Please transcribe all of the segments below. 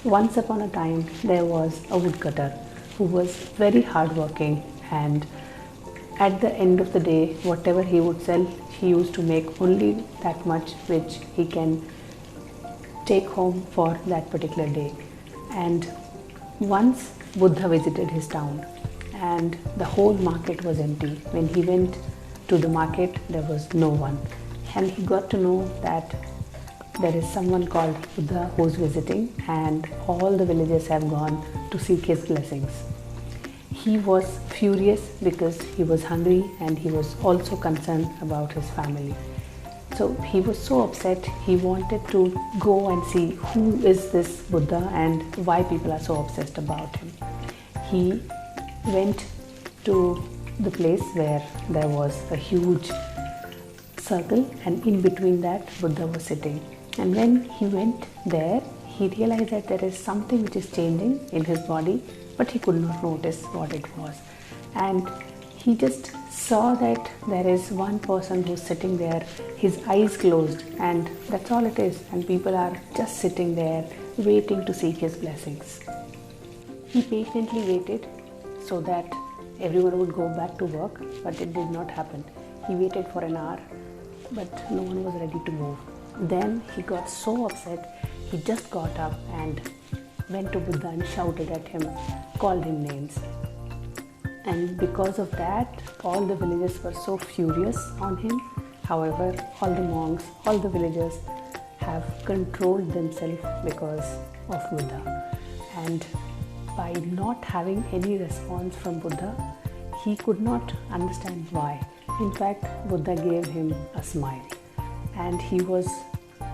Once upon a time, there was a woodcutter who was very hardworking, and at the end of the day, whatever he would sell, he used to make only that much which he can take home for that particular day. And once Buddha visited his town, and the whole market was empty. When he went to the market, there was no one, and he got to know that there is someone called Buddha who's visiting, and all the villagers have gone to seek his blessings. He was furious because he was hungry, and he was also concerned about his family. So he was so upset, he wanted to go and see who is this Buddha and why people are so obsessed about him. He went to the place where there was a huge circle, and in between that Buddha was sitting. And when he went there, he realized that there is something which is changing in his body, but he could not notice what it was. And he just saw that there is one person who's sitting there, his eyes closed, and that's all it is. And people are just sitting there waiting to seek his blessings. He patiently waited so that everyone would go back to work, but it did not happen. He waited for an hour, but no one was ready to move. Then he got so upset, he just got up and went to Buddha and shouted at him, called him names. And because of that, all the villagers were so furious on him. However, all the monks, all the villagers have controlled themselves because of Buddha. And by not having any response from Buddha, he could not understand why. In fact, Buddha gave him a smile, and he was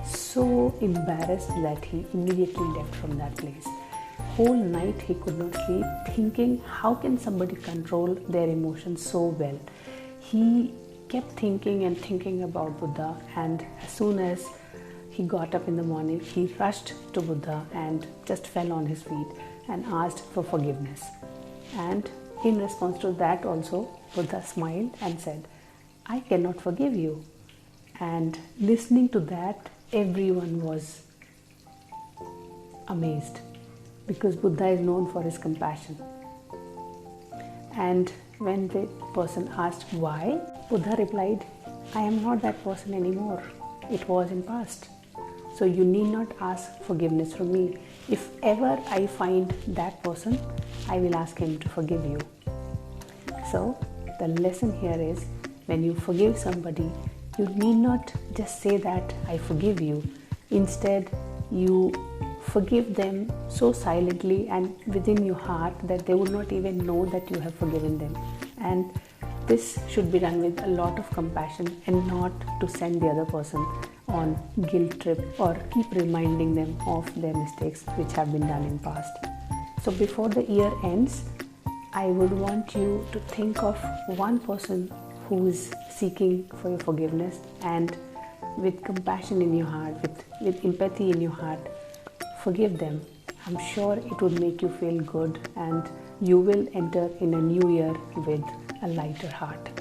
so embarrassed that he immediately left from that place. Whole night he could not sleep, thinking how can somebody control their emotions so well. He kept thinking and thinking about Buddha, and as soon as he got up in the morning, he rushed to Buddha and just fell on his feet and asked for forgiveness. And in response to that also, Buddha smiled and said, I cannot forgive you. And listening to that, everyone was amazed, because Buddha is known for his compassion. And when the person asked why, Buddha replied, I am not that person anymore. It was in past. So you need not ask forgiveness from me. If ever I find that person, I will ask him to forgive you. So the lesson here is, when you forgive somebody, you need not just say that I forgive you. Instead, you forgive them so silently and within your heart that they would not even know that you have forgiven them. And this should be done with a lot of compassion, and not to send the other person on guilt trip or keep reminding them of their mistakes which have been done in past. So before the year ends, I would want you to think of one person who is seeking for your forgiveness, and with compassion in your heart, with empathy in your heart, forgive them. I'm sure it would make you feel good, and you will enter in a new year with a lighter heart.